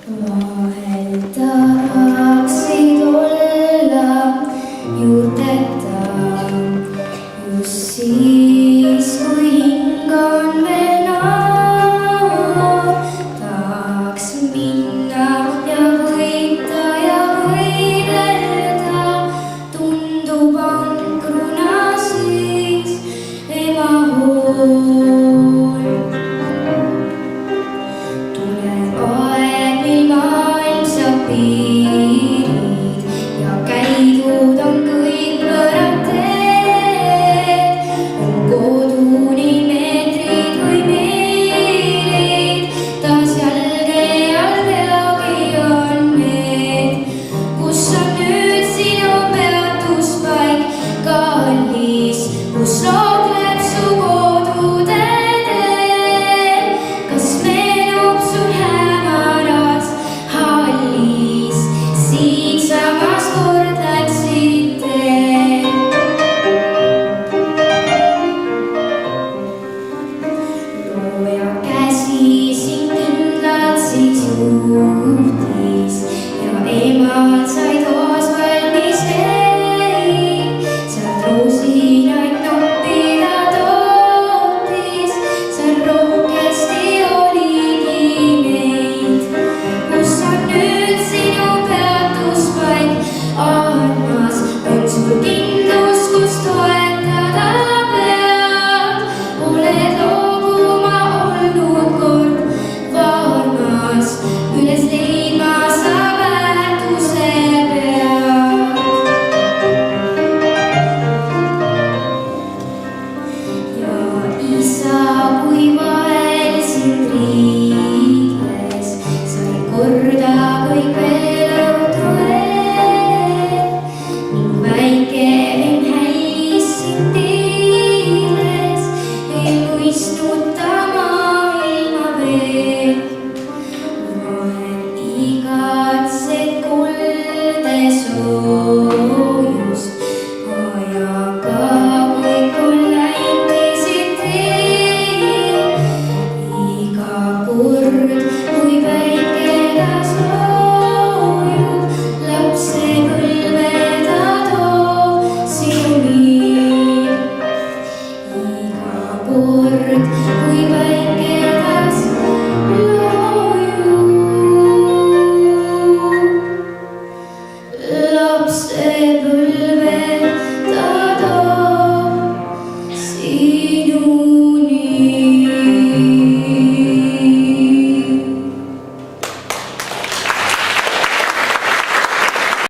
vahel tahaksid olla juurdeta just siis, kui hing on veel noor. Tahaks minna ja võita ja võidelda, tundub ankruna siis ema hool. Tuleb aeg, mil maailm saab piirid ja käidud on kõik võõrad teed. On koduni meetrid või miilid, taas jalge all peagi on need. Kus on nüüd sinu peatuspaik, kallis, kus loogleb su kodutee? Kas meenub sul hämaras hallis, siinsamas kord läksid teed? Looja käsi sind kindlalt siis juurde.